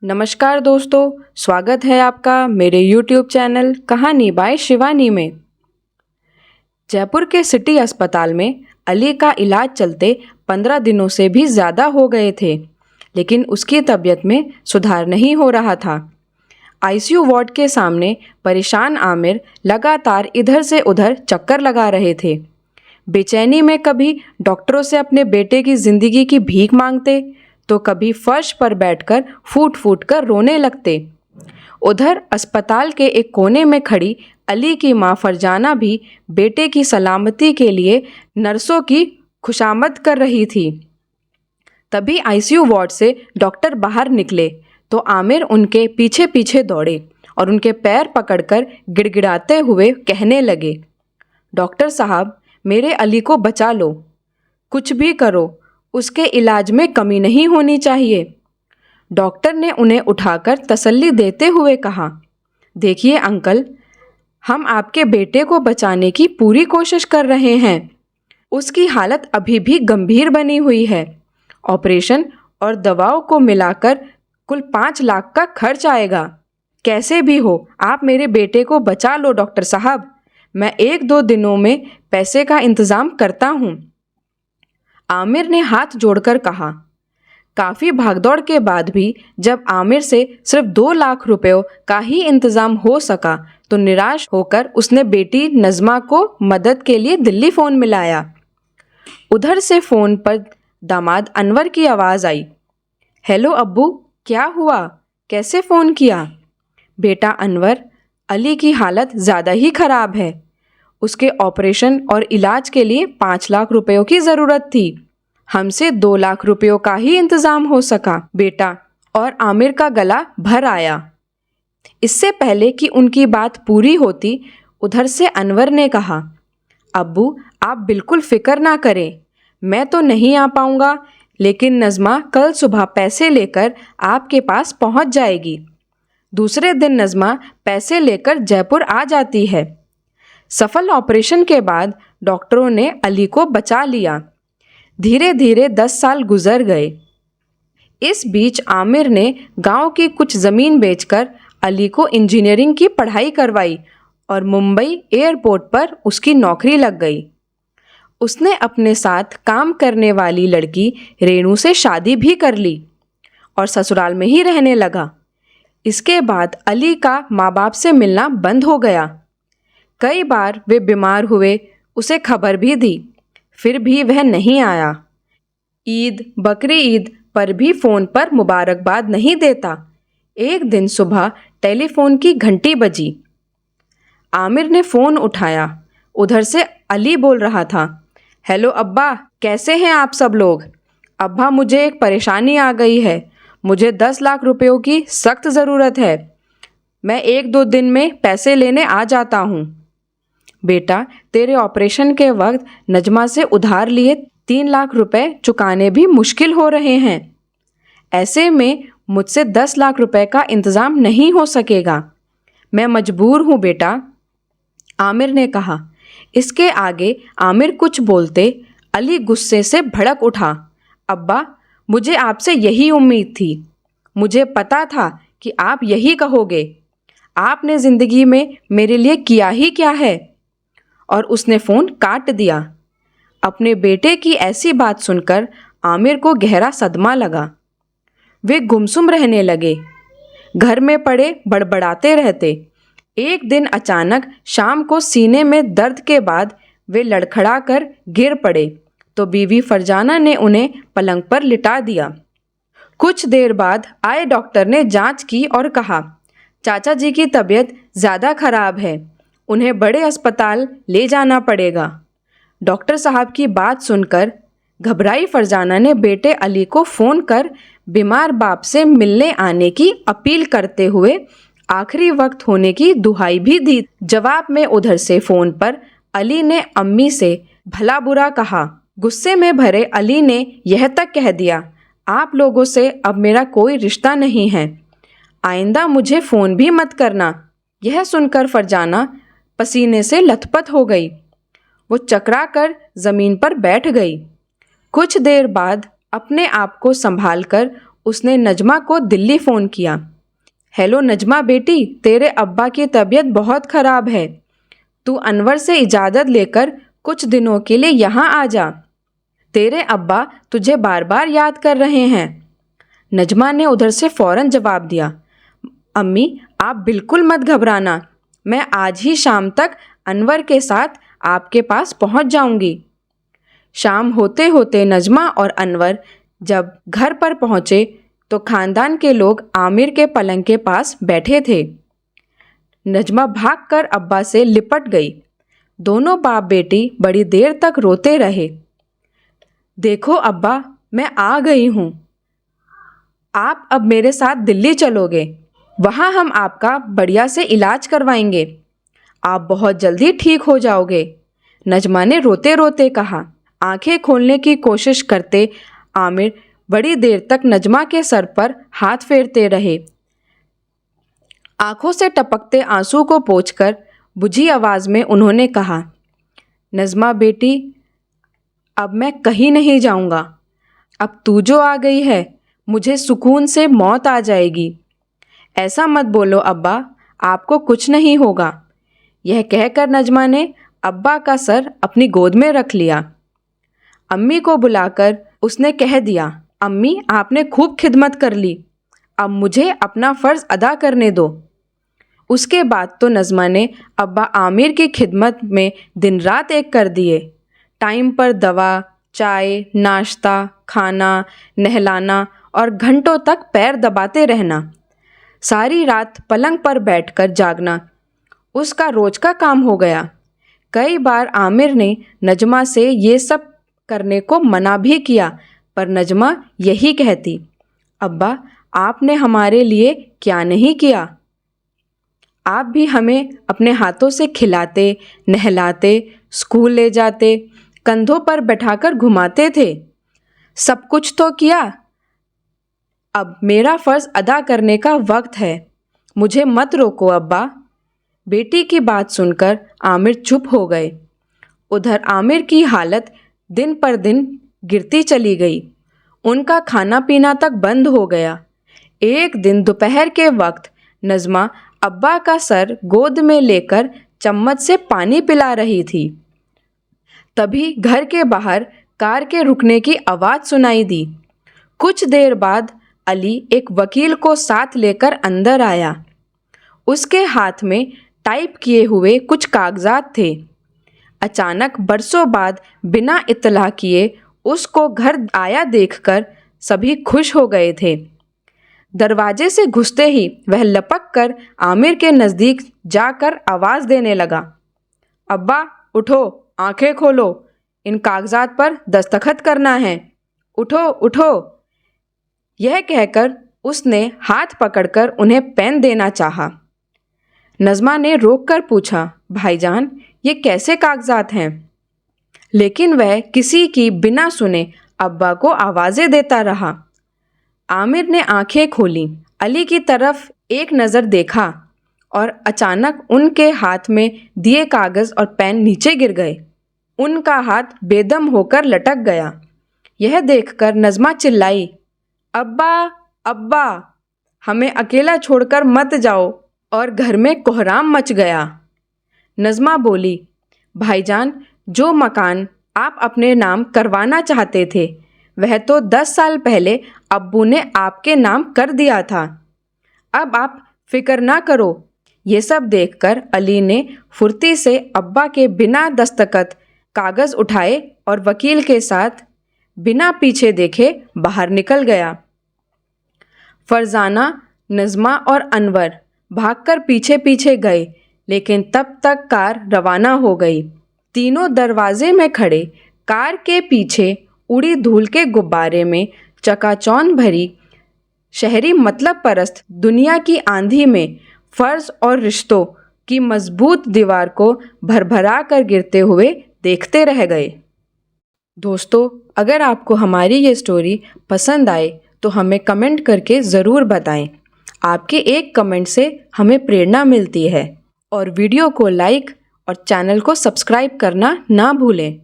नमस्कार दोस्तों, स्वागत है आपका मेरे YouTube चैनल कहानी बाय शिवानी में। जयपुर के सिटी अस्पताल में अली का इलाज चलते 15 दिनों से भी ज़्यादा हो गए थे, लेकिन उसकी तबीयत में सुधार नहीं हो रहा था। आईसीयू वार्ड के सामने परेशान आमिर लगातार इधर से उधर चक्कर लगा रहे थे। बेचैनी में कभी डॉक्टरों से अपने बेटे की ज़िंदगी की भीख मांगते तो कभी फर्श पर बैठकर फूट फूट कर रोने लगते। उधर अस्पताल के एक कोने में खड़ी अली की मां फरजाना भी बेटे की सलामती के लिए नर्सों की खुशामद कर रही थी। तभी आईसीयू वार्ड से डॉक्टर बाहर निकले तो आमिर उनके पीछे पीछे दौड़े और उनके पैर पकड़कर गिड़गिड़ाते हुए कहने लगे, डॉक्टर साहब, मेरे अली को बचा लो, कुछ भी करो, उसके इलाज में कमी नहीं होनी चाहिए। डॉक्टर ने उन्हें उठाकर तसल्ली देते हुए कहा, देखिए अंकल, हम आपके बेटे को बचाने की पूरी कोशिश कर रहे हैं। उसकी हालत अभी भी गंभीर बनी हुई है। ऑपरेशन और दवाओं को मिलाकर कुल 5 लाख का खर्च आएगा। कैसे भी हो आप मेरे बेटे को बचा लो डॉक्टर साहब, मैं 1-2 दिनों में पैसे का इंतज़ाम करता हूँ। आमिर ने हाथ जोड़कर कहा। काफ़ी भागदौड़ के बाद भी जब आमिर से सिर्फ 2 लाख रुपयों का ही इंतज़ाम हो सका तो निराश होकर उसने बेटी नज़मा को मदद के लिए दिल्ली फ़ोन मिलाया। उधर से फ़ोन पर दामाद अनवर की आवाज़ आई, हेलो अब्बू, क्या हुआ, कैसे फ़ोन किया? बेटा अनवर, अली की हालत ज़्यादा ही ख़राब है। उसके ऑपरेशन और इलाज के लिए 5 लाख रुपयों की ज़रूरत थी। हमसे 2 लाख रुपयों का ही इंतज़ाम हो सका बेटा। और आमिर का गला भर आया। इससे पहले कि उनकी बात पूरी होती, उधर से अनवर ने कहा, अब्बू आप बिल्कुल फ़िक्र ना करें, मैं तो नहीं आ पाऊँगा, लेकिन नज़मा कल सुबह पैसे लेकर आपके पास पहुँच जाएगी। दूसरे दिन नज़मा पैसे लेकर जयपुर आ जाती है। सफल ऑपरेशन के बाद डॉक्टरों ने अली को बचा लिया। धीरे धीरे 10 साल गुजर गए। इस बीच आमिर ने गांव की कुछ ज़मीन बेचकर अली को इंजीनियरिंग की पढ़ाई करवाई और मुंबई एयरपोर्ट पर उसकी नौकरी लग गई। उसने अपने साथ काम करने वाली लड़की रेणु से शादी भी कर ली और ससुराल में ही रहने लगा। इसके बाद अली का माँ बाप से मिलना बंद हो गया। कई बार वे बीमार हुए, उसे खबर भी दी, फिर भी वह नहीं आया। ईद, बकरी ईद पर भी फ़ोन पर मुबारकबाद नहीं देता। एक दिन सुबह टेलीफोन की घंटी बजी। आमिर ने फ़ोन उठाया। उधर से अली बोल रहा था, हेलो अब्बा, कैसे हैं आप सब लोग? अब्बा, मुझे एक परेशानी आ गई है। मुझे 10 लाख रुपयों की सख्त ज़रूरत है। मैं 1-2 दिन में पैसे लेने आ जाता हूँ। बेटा, तेरे ऑपरेशन के वक्त नजमा से उधार लिए 3 लाख रुपए चुकाने भी मुश्किल हो रहे हैं। ऐसे में मुझसे 10 लाख रुपए का इंतज़ाम नहीं हो सकेगा। मैं मजबूर हूँ बेटा, आमिर ने कहा। इसके आगे आमिर कुछ बोलते अली गुस्से से भड़क उठा। अब्बा, मुझे आपसे यही उम्मीद थी। मुझे पता था कि आप यही कहोगे। आपने ज़िंदगी में मेरे लिए किया ही क्या है? और उसने फ़ोन काट दिया। अपने बेटे की ऐसी बात सुनकर आमिर को गहरा सदमा लगा। वे गुमसुम रहने लगे, घर में पड़े बड़बड़ाते रहते। एक दिन अचानक शाम को सीने में दर्द के बाद वे लड़खड़ा कर गिर पड़े तो बीवी फरजाना ने उन्हें पलंग पर लिटा दिया। कुछ देर बाद आए डॉक्टर ने जांच की और कहा, चाचा जी की तबीयत ज़्यादा खराब है, उन्हें बड़े अस्पताल ले जाना पड़ेगा। डॉक्टर साहब की बात सुनकर घबराई फरजाना ने बेटे अली को फ़ोन कर बीमार बाप से मिलने आने की अपील करते हुए आखिरी वक्त होने की दुहाई भी दी। जवाब में उधर से फ़ोन पर अली ने अम्मी से भला बुरा कहा। गुस्से में भरे अली ने यह तक कह दिया, आप लोगों से अब मेरा कोई रिश्ता नहीं है, आइंदा मुझे फ़ोन भी मत करना। यह सुनकर फरजाना पसीने से लथपथ हो गई। वो चकरा कर ज़मीन पर बैठ गई। कुछ देर बाद अपने आप को संभालकर उसने नजमा को दिल्ली फ़ोन किया। हेलो नजमा बेटी, तेरे अब्बा की तबीयत बहुत ख़राब है। तू अनवर से इजाज़त लेकर कुछ दिनों के लिए यहाँ आ जा। तेरे अब्बा तुझे बार बार याद कर रहे हैं। नजमा ने उधर से फ़ौरन जवाब दिया, अम्मी आप बिल्कुल मत घबराना, मैं आज ही शाम तक अनवर के साथ आपके पास पहुंच जाऊंगी। शाम होते होते नजमा और अनवर जब घर पर पहुंचे तो खानदान के लोग आमिर के पलंग के पास बैठे थे। नजमा भागकर अब्बा से लिपट गई। दोनों बाप बेटी बड़ी देर तक रोते रहे। देखो अब्बा, मैं आ गई हूँ। आप अब मेरे साथ दिल्ली चलोगे, वहाँ हम आपका बढ़िया से इलाज करवाएंगे। आप बहुत जल्दी ठीक हो जाओगे, नजमा ने रोते रोते कहा। आंखें खोलने की कोशिश करते आमिर बड़ी देर तक नजमा के सर पर हाथ फेरते रहे। आंखों से टपकते आंसू को पोंछकर बुझी आवाज़ में उन्होंने कहा, नजमा बेटी, अब मैं कहीं नहीं जाऊंगा। अब तू जो आ गई है, मुझे सुकून से मौत आ जाएगी। ऐसा मत बोलो अब्बा, आपको कुछ नहीं होगा। यह कहकर नजमा ने अब्बा का सर अपनी गोद में रख लिया। अम्मी को बुलाकर उसने कह दिया, अम्मी आपने खूब खिदमत कर ली, अब मुझे अपना फ़र्ज़ अदा करने दो। उसके बाद तो नजमा ने अब्बा आमिर की खिदमत में दिन रात एक कर दिए। टाइम पर दवा, चाय, नाश्ता, खाना, नहलाना और घंटों तक पैर दबाते रहना। सारी रात पलंग पर बैठकर जागना उसका रोज का काम हो गया। कई बार आमिर ने नजमा से ये सब करने को मना भी किया, पर नजमा यही कहती, अब्बा आपने हमारे लिए क्या नहीं किया। आप भी हमें अपने हाथों से खिलाते, नहलाते, स्कूल ले जाते, कंधों पर बैठाकर घुमाते थे। सब कुछ तो किया। अब मेरा फ़र्ज़ अदा करने का वक्त है, मुझे मत रोको अब्बा। बेटी की बात सुनकर आमिर चुप हो गए। उधर आमिर की हालत दिन पर दिन गिरती चली गई। उनका खाना पीना तक बंद हो गया। एक दिन दोपहर के वक्त नजमा अब्बा का सर गोद में लेकर चम्मच से पानी पिला रही थी। तभी घर के बाहर कार के रुकने की आवाज़ सुनाई दी। कुछ देर बाद अली एक वकील को साथ लेकर अंदर आया। उसके हाथ में टाइप किए हुए कुछ कागजात थे। अचानक बरसों बाद बिना इत्तला किए उसको घर आया देखकर सभी खुश हो गए थे। दरवाजे से घुसते ही वह लपक कर आमिर के नज़दीक जाकर आवाज़ देने लगा, अब्बा उठो, आंखें खोलो, इन कागजात पर दस्तखत करना है, उठो उठो। यह कहकर उसने हाथ पकड़कर उन्हें पेन देना चाहा। नजमा ने रोककर पूछा, भाईजान ये कैसे कागजात हैं? लेकिन वह किसी की बिना सुने अब्बा को आवाज़ें देता रहा। आमिर ने आंखें खोलीं, अली की तरफ एक नज़र देखा और अचानक उनके हाथ में दिए कागज़ और पेन नीचे गिर गए। उनका हाथ बेदम होकर लटक गया। यह देखकर नजमा चिल्लाई, अब्बा अब्बा, हमें अकेला छोड़कर मत जाओ। और घर में कोहराम मच गया। नजमा बोली, भाईजान जो मकान आप अपने नाम करवाना चाहते थे वह तो 10 साल पहले अब्बू ने आपके नाम कर दिया था। अब आप फिक्र ना करो। ये सब देखकर अली ने फुर्ती से अब्बा के बिना दस्तखत कागज़ उठाए और वकील के साथ बिना पीछे देखे बाहर निकल गया। फरजाना, नजमा और अनवर भागकर पीछे पीछे गए, लेकिन तब तक कार रवाना हो गई। तीनों दरवाजे में खड़े कार के पीछे उड़ी धूल के गुब्बारे में चकाचौंध भरी शहरी मतलब परस्त दुनिया की आंधी में फ़र्ज़ और रिश्तों की मजबूत दीवार को भरभरा कर गिरते हुए देखते रह गए। दोस्तों, अगर आपको हमारी ये स्टोरी पसंद आए तो हमें कमेंट करके ज़रूर बताएं। आपके एक कमेंट से हमें प्रेरणा मिलती है। और वीडियो को लाइक और चैनल को सब्सक्राइब करना ना भूलें।